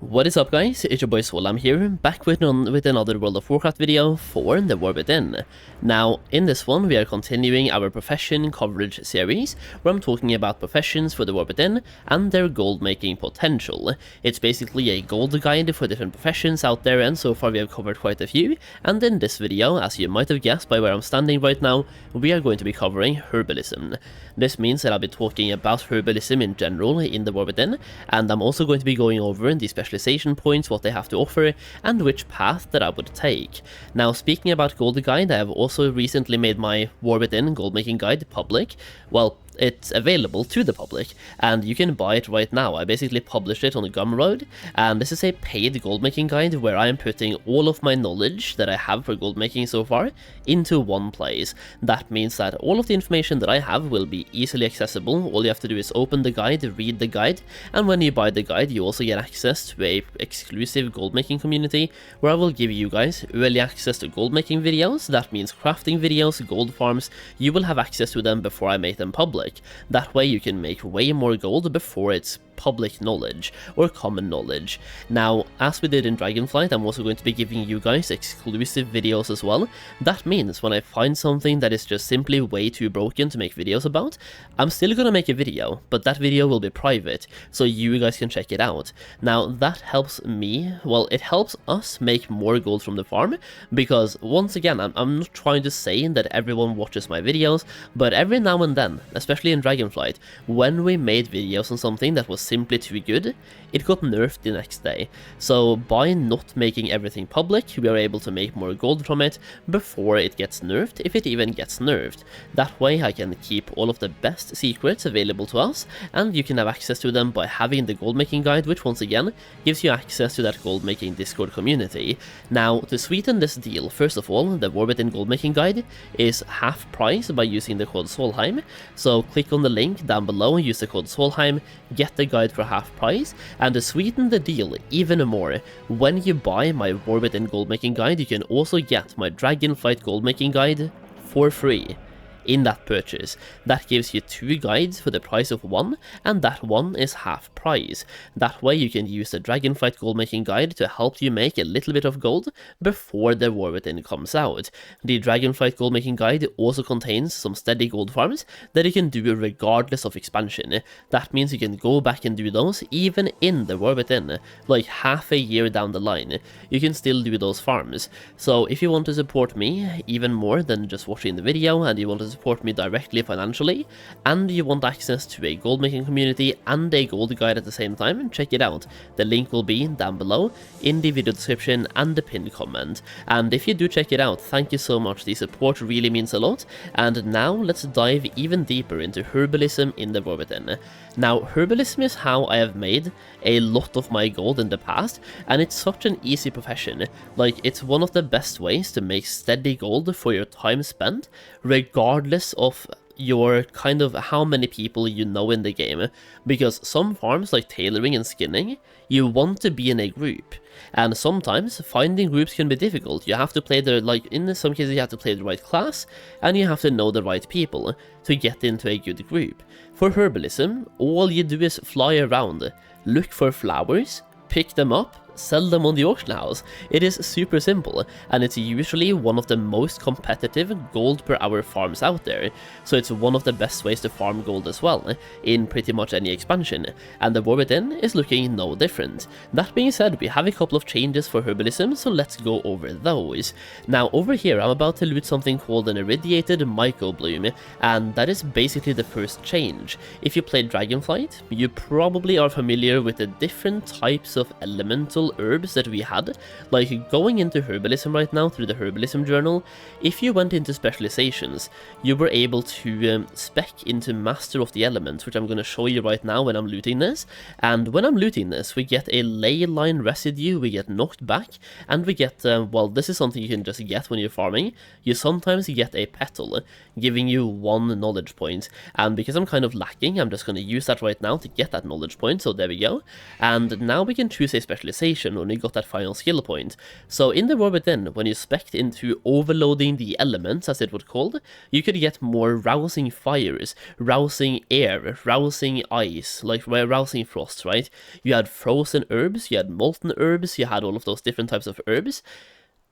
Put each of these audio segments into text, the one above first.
What is up, guys? It's your boy Solheim here, back with another World of Warcraft video for the War Within. Now, in this one we are continuing our profession coverage series, where I'm talking about professions for the War Within and their gold making potential. It's basically a gold guide for different professions out there, and so far we have covered quite a few, and in this video, as you might have guessed by where I'm standing right now, we are going to be covering Herbalism. This means that I'll be talking about Herbalism in general in the War Within, and I'm also going to be going over the specialization points, what they have to offer, and which path that I would take. Now, speaking about Gold Guide, I have also recently made my War Within Goldmaking Guide public. Well, it's available to the public, and you can buy it right now. I basically published it on Gumroad, and this is a paid gold making guide where I am putting all of my knowledge that I have for gold making so far into one place. That means that all of the information that I have will be easily accessible. All you have to do is open the guide, read the guide, and when you buy the guide you also get access to a exclusive gold making community where I will give you guys early access to gold making videos. That means crafting videos, gold farms. You will have access to them before I make them public. That way you can make way more gold before it's public knowledge or common knowledge. Now, as we did in Dragonflight, I'm also going to be giving you guys exclusive videos as well. That means when I find something that is just simply way too broken to make videos about, I'm still gonna make a video, but that video will be private, so you guys can check it out. Now, that helps me, well, it helps us make more gold from the farm, because once again, I'm not trying to say that everyone watches my videos, but every now and then, especially in Dragonflight, when we made videos on something that was simply too good, it got nerfed the next day. So by not making everything public, we are able to make more gold from it before it gets nerfed, if it even gets nerfed. That way I can keep all of the best secrets available to us, and you can have access to them by having the gold making guide, which once again gives you access to that gold making Discord community. Now, to sweeten this deal, first of all, the War Within Goldmaking Guide is half price by using the code Solheim. So click on the link down below, use the code Solheim, get the guide for half price, and to sweeten the deal even more, when you buy my War Within Goldmaking Guide, you can also get my Dragonflight Goldmaking Guide for free. In that purchase. That gives you 2 guides for the price of 1, and that one is half price. That way you can use the Dragonflight Goldmaking Guide to help you make a little bit of gold before the War Within comes out. The Dragonflight Goldmaking Guide also contains some steady gold farms that you can do regardless of expansion. That means you can go back and do those even in the War Within, like half a year down the line. You can still do those farms. So if you want to support me even more than just watching the video, and you want to support me directly financially, and you want access to a gold making community and a gold guide at the same time, check it out. The link will be down below in the video description and the pinned comment. And if you do check it out, thank you so much. The support really means a lot. And now let's dive even deeper into Herbalism in the War Within. Now, Herbalism is how I have made a lot of my gold in the past, and it's such an easy profession. Like, it's one of the best ways to make steady gold for your time spent, regardless of your kind of how many people you know in the game, because some farms like tailoring and skinning, you want to be in a group, and sometimes finding groups can be difficult. You have to play the, like in some cases you have to play the right class, and you have to know the right people to get into a good group. For Herbalism, all you do is fly around, look for flowers, pick them up, sell them on the auction house. It is super simple, and it's usually one of the most competitive gold per hour farms out there, so it's one of the best ways to farm gold as well, in pretty much any expansion, and the War Within is looking no different. That being said, we have a couple of changes for Herbalism, so let's go over those. Now, over here I'm about to loot something called an irradiated mycobloom, and that is basically the first change. If you played Dragonflight, you probably are familiar with the different types of elemental herbs that we had. Like, going into Herbalism right now through the Herbalism journal, if you went into specializations, you were able to spec into Master of the Elements, which I'm going to show you right now when I'm looting this. And when I'm looting this, we get a ley line residue, we get knocked back, and we get, well, this is something you can just get when you're farming. You sometimes get a petal, giving you 1 knowledge point, and because I'm kind of lacking, I'm just going to use that right now to get that knowledge point, so there we go. And now we can choose a specialization specialization when you got that final skill point. So in the War Within, when you spec'd into overloading the elements, as it was called, you could get more rousing fires, rousing air, rousing ice, like rousing frost, right? You had frozen herbs, you had molten herbs, you had all of those different types of herbs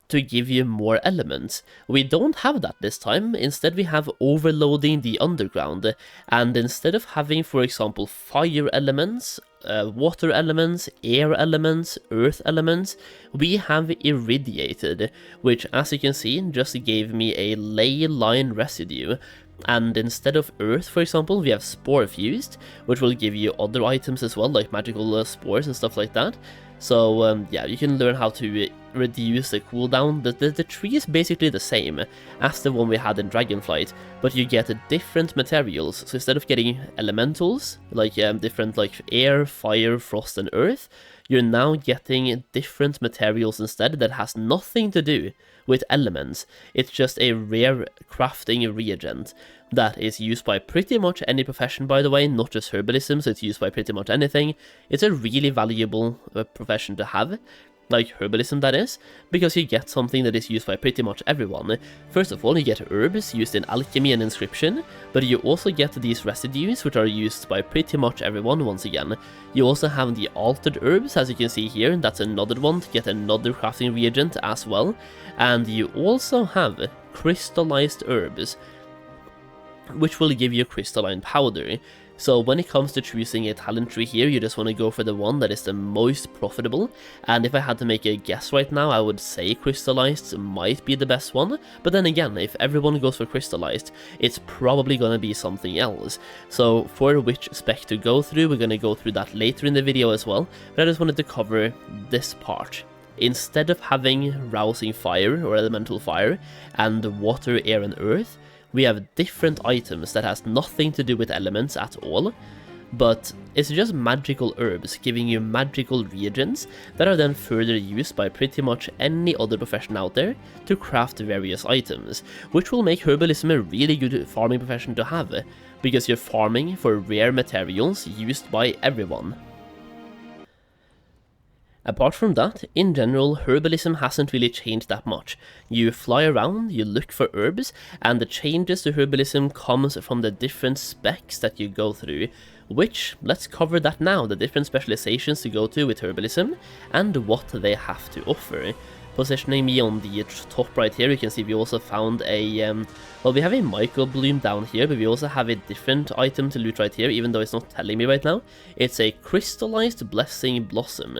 to give you more elements. We don't have that this time. Instead, we have overloading the underground, and instead of having, for example, fire elements, water elements, air elements, earth elements, we have irradiated, which, as you can see, just gave me a ley line residue. And instead of earth, for example, we have spore fused, which will give you other items as well, like magical spores and stuff like that. So yeah, you can learn how to reduce the cooldown. The tree is basically the same as the one we had in Dragonflight, but you get different materials. So instead of getting elementals, like different like air, fire, frost and earth, you're now getting different materials instead that has nothing to do with elements. It's just a rare crafting reagent that is used by pretty much any profession, by the way, not just herbalism, so it's used by pretty much anything. It's a really valuable profession to have, like herbalism that is, because you get something that is used by pretty much everyone. First of all, you get herbs used in alchemy and inscription, but you also get these residues which are used by pretty much everyone once again. You also have the altered herbs, as you can see here, that's another one to get another crafting reagent as well, and you also have crystallized herbs, which will give you crystalline powder. So when it comes to choosing a talent tree here, you just want to go for the one that is the most profitable, and if I had to make a guess right now, I would say crystallized might be the best one, but then again, if everyone goes for crystallized, it's probably going to be something else. So for which spec to go through, we're going to go through that later in the video as well, but I just wanted to cover this part. Instead of having rousing fire or elemental fire and water, air and earth, we have different items that has nothing to do with elements at all, but it's just magical herbs giving you magical reagents that are then further used by pretty much any other profession out there to craft various items, which will make herbalism a really good farming profession to have, because you're farming for rare materials used by everyone. Apart from that, in general, herbalism hasn't really changed that much. You fly around, you look for herbs, and the changes to herbalism comes from the different specs that you go through, which, let's cover that now, the different specializations to go to with herbalism, and what they have to offer. Positioning me on the top right here, you can see we also found a, well, we have a micro bloom down here, but we also have a different item to loot right here, even though it's not telling me right now. It's a crystallized blessing blossom.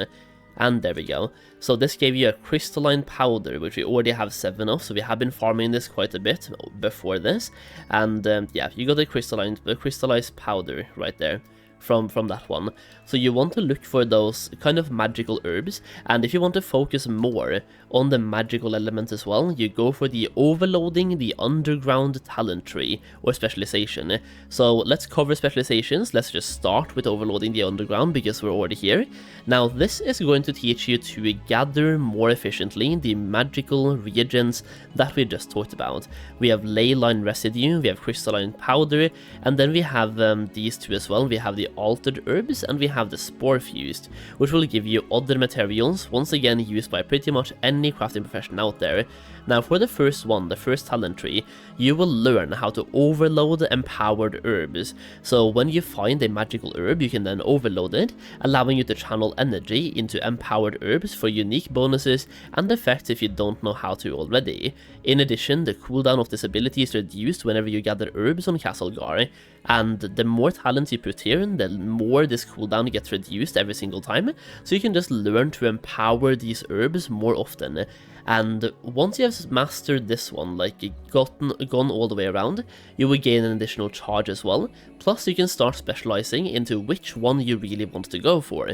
And there we go. So this gave you a crystalline powder, which we already have 7 of, so we have been farming this quite a bit before this. And yeah, you got the crystallized powder right there from that one. So you want to look for those kind of magical herbs, and if you want to focus more on the magical element as well, you go for the overloading the underground talent tree or specialization. So let's cover specializations. Let's just start with overloading the underground because we're already here. Now this is going to teach you to gather more efficiently the magical reagents that we just talked about. We have ley line residue, we have crystalline powder, and then we have these two as well. We have the altered herbs and we have the spore fused, which will give you other materials, once again used by pretty much any crafting profession out there. Now for the first one, the first talent tree, you will learn how to overload empowered herbs. So when you find a magical herb, you can then overload it, allowing you to channel energy into empowered herbs for unique bonuses and effects if you don't know how to already. In addition, the cooldown of this ability is reduced whenever you gather herbs on Castlegar, and the more talents you put here, the more this cooldown gets reduced every single time, so you can just learn to empower these herbs more often. And once you have mastered this one, like gone all the way around, you will gain an additional charge as well, plus you can start specializing into which one you really want to go for.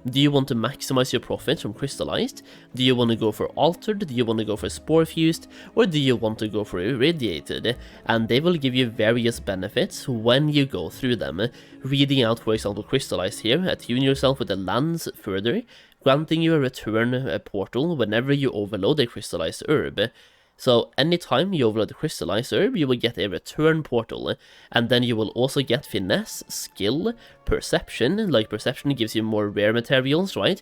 Do you want to maximize your profit from crystallized? Do you want to go for altered? Do you want to go for spore fused? Or do you want to go for irradiated? And they will give you various benefits when you go through them. Reading out, for example, crystallized here, attune yourself with the lands further, granting you a return portal whenever you overload a crystallized herb. So anytime you overload a crystallized herb, you will get a return portal, and then you will also get finesse, skill, perception. Like perception gives you more rare materials, right?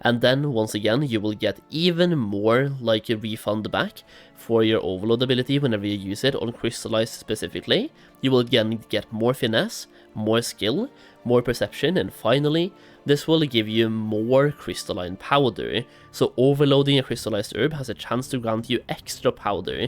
And then once again you will get even more like a refund back for your overload ability whenever you use it on crystallized specifically. You will again get more finesse, more skill, more perception, and finally this will give you more crystalline powder. So overloading a crystallized herb has a chance to grant you extra powder,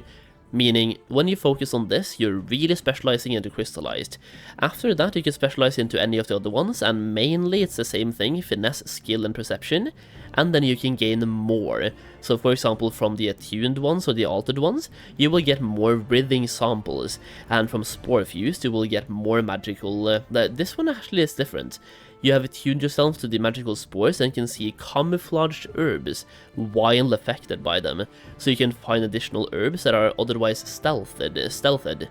meaning when you focus on this, you're really specializing into crystallized. After that, you can specialize into any of the other ones, and mainly it's the same thing, finesse, skill, and perception, and then you can gain more. So for example, from the attuned ones or the altered ones, you will get more breathing samples, and from spore fused, you will get more magical. This one actually is different. You have attuned yourself to the magical spores and can see camouflaged herbs while affected by them, so you can find additional herbs that are otherwise stealthed.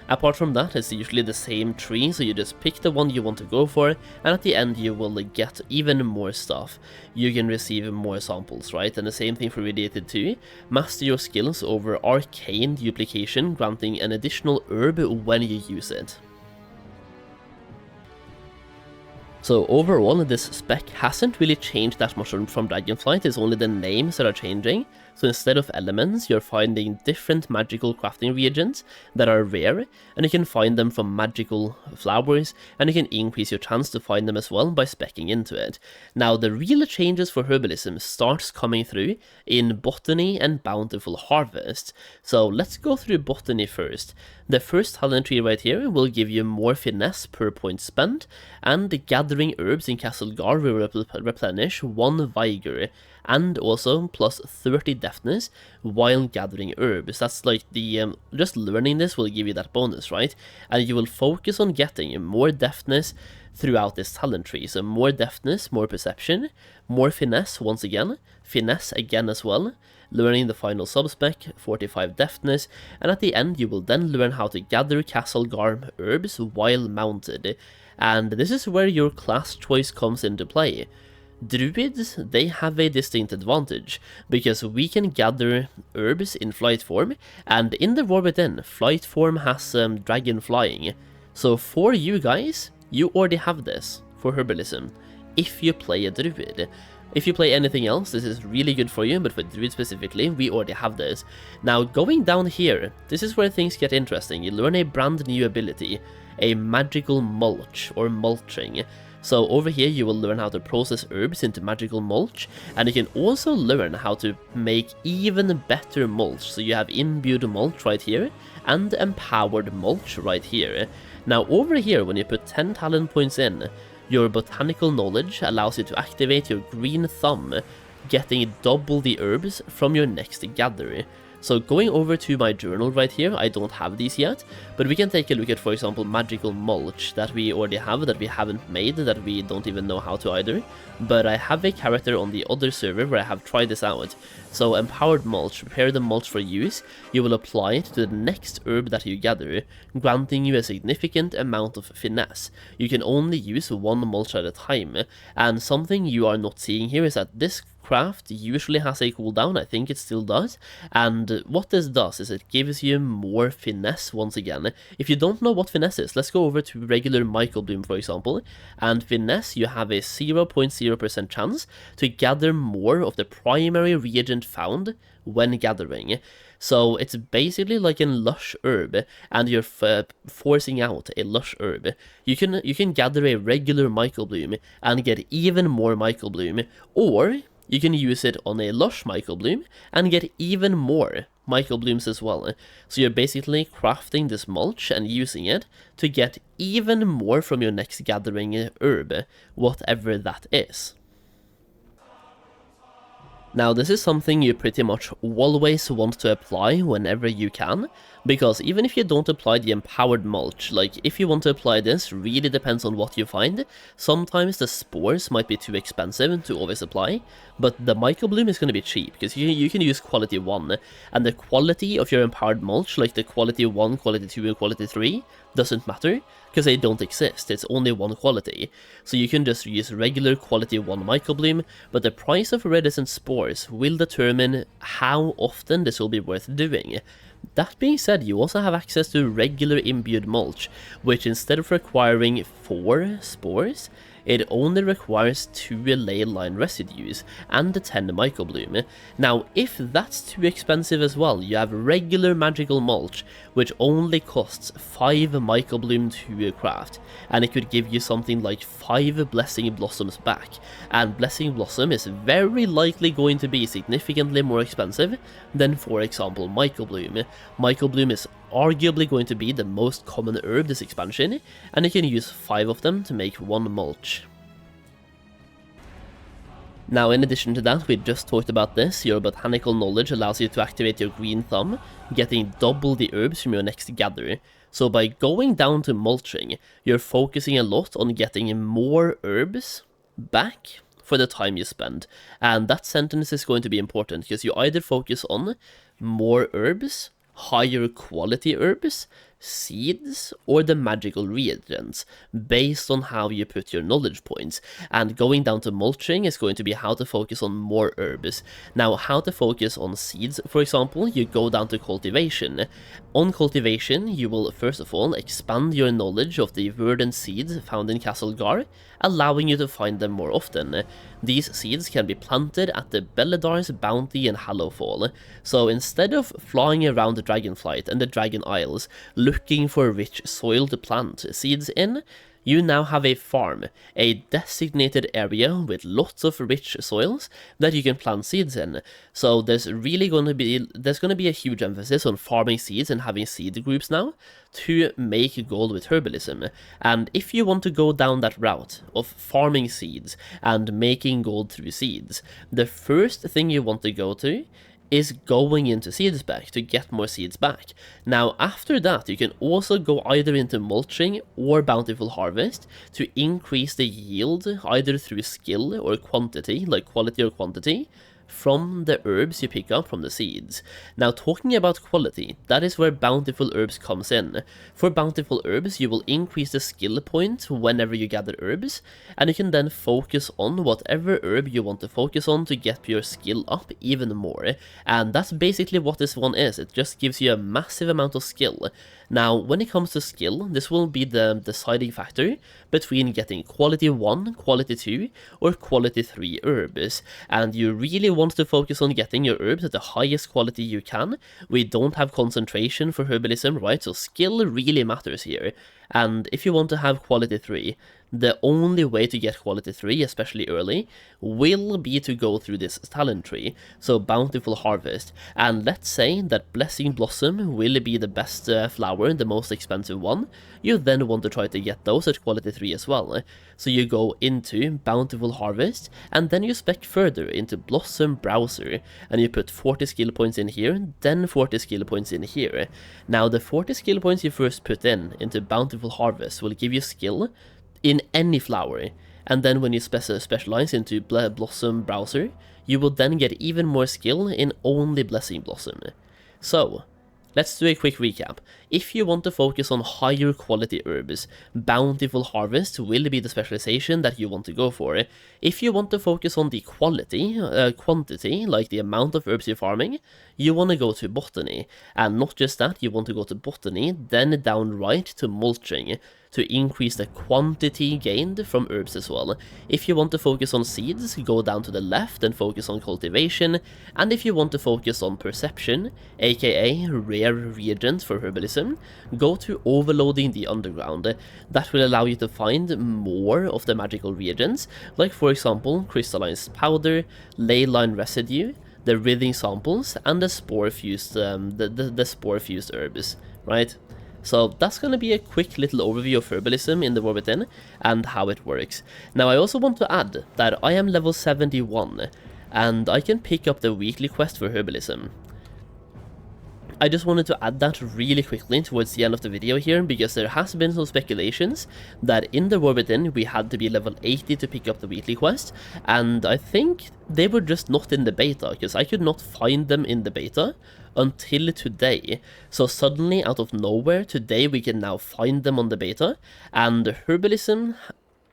Apart from that, it's usually the same tree, so you just pick the one you want to go for, and at the end you will get even more stuff. You can receive more samples, right? And the same thing for Radiated 2. Master your skills over Arcane Duplication, granting an additional herb when you use it. So overall, this spec hasn't really changed that much from Dragonflight, it's only the names that are changing. So instead of elements, you're finding different magical crafting reagents that are rare, and you can find them from magical flowers, and you can increase your chance to find them as well by speccing into it. Now, the real changes for Herbalism starts coming through in Botany and Bountiful Harvest. So let's go through Botany first. The first talent tree right here will give you more finesse per point spent, and gathering herbs in Castlegar will replenish 1 Zygor, and also plus 30 deftness while gathering herbs. That's like the, just learning this will give you that bonus, right? And you will focus on getting more deftness throughout this talent tree. So more deftness, more perception, more finesse once again, finesse again as well, learning the final subspec, 45 deftness, and at the end you will then learn how to gather Castlegar herbs while mounted. And this is where your class choice comes into play. Druids, they have a distinct advantage, because we can gather herbs in flight form, and in the War Within, flight form has dragon flying. So for you guys, you already have this for Herbalism, if you play a Druid. If you play anything else, this is really good for you, but for Druid specifically, we already have this. Now, going down here, this is where things get interesting. You learn a brand new ability, a magical mulch, or mulching. So over here you will learn how to process herbs into magical mulch, and you can also learn how to make even better mulch. So you have imbued mulch right here, and empowered mulch right here. Now over here, when you put 10 talent points in, your botanical knowledge allows you to activate your green thumb, getting double the herbs from your next gather. So going over to my journal right here, I don't have these yet, but we can take a look at, for example, magical mulch that we already have, that we haven't made, that we don't even know how to either. But I have a character on the other server where I have tried this out. So empowered mulch, prepare the mulch for use, you will apply it to the next herb that you gather, granting you a significant amount of finesse. You can only use 1 mulch at a time, and something you are not seeing here is that this craft usually has a cooldown, I think it still does, and what this does is it gives you more finesse once again. If you don't know what finesse is, let's go over to regular Michael Bloom for example, and finesse, you have a 0.0% chance to gather more of the primary reagent found when gathering. So it's basically like a lush herb, and you're forcing out a lush herb. You can gather a regular Michael Bloom and get even more Michael Bloom, or you can use it on a lush Michael Bloom and get even more Michael Blooms as well. So you're basically crafting this mulch and using it to get even more from your next gathering herb, whatever that is. Now this is something you pretty much always want to apply whenever you can, because even if you don't apply the empowered mulch, like if you want to apply this, really depends on what you find. Sometimes the spores might be too expensive to always apply, but the Michael Bloom is going to be cheap, because you can use quality 1, and the quality of your empowered mulch, like the quality 1, quality 2, and quality 3, doesn't matter, because they don't exist, it's only one quality. So you can just use regular quality 1 Michael Bloom, but the price of reticent spores will determine how often this will be worth doing. That being said, you also have access to regular imbued mulch, which instead of requiring 4 spores, it only requires 2 ley line residues and 10 microbloom. Now, if that's too expensive as well, you have regular magical mulch, which only costs 5 microbloom to craft, and it could give you something like 5 blessing blossoms back, and blessing blossom is very likely going to be significantly more expensive than, for example, microbloom. Microbloom is arguably going to be the most common herb this expansion, and you can use 5 of them to make 1 mulch. Now, in addition to that, we just talked about this, your botanical knowledge allows you to activate your green thumb, getting double the herbs from your next gather. So by going down to mulching, you're focusing a lot on getting more herbs back for the time you spend. And that sentence is going to be important, because you either focus on more herbs, higher quality herbs, seeds, or the magical reagents, based on how you put your knowledge points. And going down to mulching is going to be how to focus on more herbs. Now, how to focus on seeds, for example, you go down to cultivation. On cultivation, you will first of all expand your knowledge of the verdant seeds found in Castle Gar, allowing you to find them more often. These seeds can be planted at the Beledar's Bounty and Hallowfall, so instead of flying around the Dragonflight and the Dragon Isles looking for rich soil to plant seeds in, you now have a farm, a designated area with lots of rich soils that you can plant seeds in. So there's going to be a huge emphasis on farming seeds and having seed groups now to make gold with herbalism. And if you want to go down that route of farming seeds and making gold through seeds, the first thing you want to go to is going into seeds back to get more seeds back. Now, after that, you can also go either into mulching or bountiful harvest to increase the yield, either through skill or quantity, like quality or quantity, from the herbs you pick up from the seeds. Now, talking about quality, that is where bountiful herbs comes in. For bountiful herbs, you will increase the skill point whenever you gather herbs, and you can then focus on whatever herb you want to focus on to get your skill up even more. And that's basically what this one is. It just gives you a massive amount of skill. Now, when it comes to skill, this will be the deciding factor between getting quality 1, quality 2, or quality 3 herbs. And you really want to focus on getting your herbs at the highest quality you can. We don't have concentration for herbalism, right? So skill really matters here. And if you want to have quality 3, the only way to get quality 3, especially early, will be to go through this talent tree, so bountiful harvest. And let's say that blessing blossom will be the best flower, the most expensive one. You then want to try to get those at quality 3 as well. So you go into bountiful harvest, and then you spec further into blossom browser, and you put 40 skill points in here, then 40 skill points in here. Now, the 40 skill points you first put into bountiful harvest will give you skill in any flower, and then when you specialize into blossom browser, you will then get even more skill in only blessing blossom. So, let's do a quick recap. If you want to focus on higher quality herbs, bountiful harvest will be the specialization that you want to go for. If you want to focus on the quantity, like the amount of herbs you're farming, you want to go to botany. And not just that, you want to go to botany, then down right to mulching, to increase the quantity gained from herbs as well. If you want to focus on seeds, go down to the left and focus on cultivation, and if you want to focus on perception, aka rare reagents for herbalism, go to overloading the underground. That will allow you to find more of the magical reagents, like for example crystalline powder, ley line residue, the writhing samples, and the spore-fused herbs, right? So that's going to be a quick little overview of herbalism in the War Within and how it works. Now, I also want to add that I am level 71 and I can pick up the weekly quest for herbalism. I just wanted to add that really quickly towards the end of the video here, because there has been some speculations that in the War Within we had to be level 80 to pick up the weekly quest, and I think they were just not in the beta, because I could not find them in the beta until today. So suddenly, out of nowhere, today we can now find them on the beta, and herbalism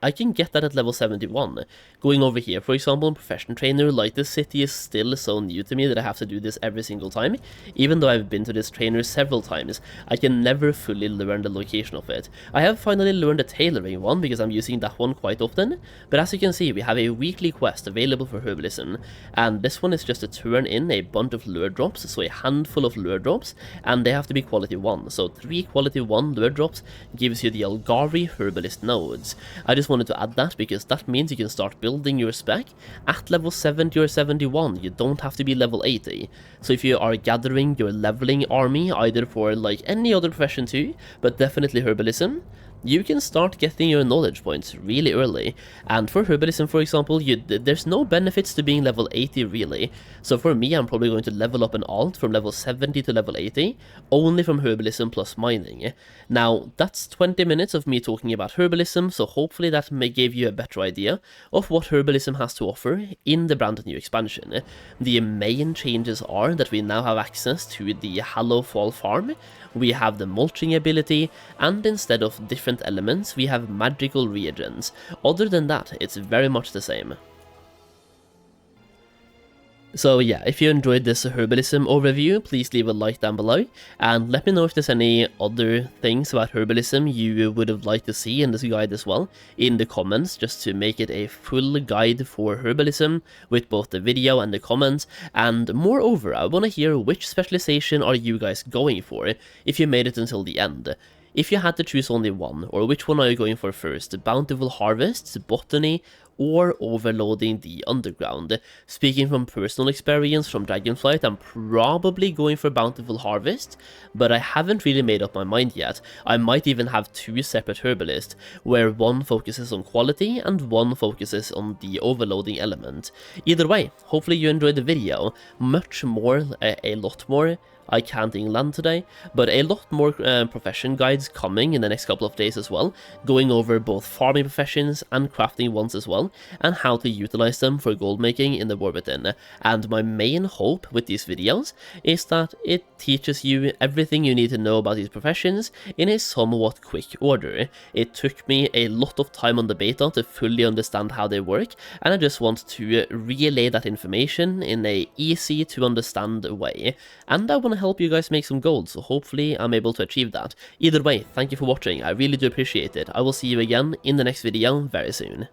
I can get that at level 71. Going over here, for example, in Profession Trainer, like this city is still so new to me that I have to do this every single time. Even though I've been to this trainer several times, I can never fully learn the location of it. I have finally learned the tailoring one because I'm using that one quite often, but as you can see, we have a weekly quest available for Herbalism, and this one is just to turn in a bunch of lure drops, so a handful of lure drops, and they have to be quality 1. So 3 quality 1 lure drops gives you the Algari Herbalist nodes. I just wanted to add that because that means you can start building your spec at level 70 or 71. You don't have to be level 80. So if you are gathering your leveling army, either for like any other profession too, but definitely Herbalism, you can start getting your knowledge points really early. And for Herbalism, for example, there's no benefits to being level 80 really. So for me, I'm probably going to level up an alt from level 70 to level 80, only from Herbalism plus mining. Now, that's 20 minutes of me talking about Herbalism, so hopefully that may give you a better idea of what Herbalism has to offer in the brand new expansion. The main changes are that we now have access to the Hallow Fall farm, we have the mulching ability, and instead of different elements, we have magical reagents. Other than that, it's very much the same. So yeah, if you enjoyed this Herbalism overview, please leave a like down below, and let me know if there's any other things about Herbalism you would have liked to see in this guide as well, in the comments, just to make it a full guide for Herbalism, with both the video and the comments. And moreover, I want to hear which specialization are you guys going for, if you made it until the end. If you had to choose only one, or which one are you going for first, Bountiful Harvests, Botany, or Overloading the Underground? Speaking from personal experience from Dragonflight, I'm probably going for Bountiful Harvest, but I haven't really made up my mind yet. I might even have 2 separate herbalists, where one focuses on quality and one focuses on the overloading element. Either way, hopefully you enjoyed the video. Much more, a lot more, I can't land today, but a lot more profession guides coming in the next couple of days as well, going over both farming professions and crafting ones as well, and how to utilize them for gold making in the War Within. And my main hope with these videos is that it teaches you everything you need to know about these professions in a somewhat quick order. It took me a lot of time on the beta to fully understand how they work, and I just want to relay that information in a easy to understand way, and I want to help you guys make some gold, so hopefully I'm able to achieve that. Either way, thank you for watching, I really do appreciate it. I will see you again in the next video very soon.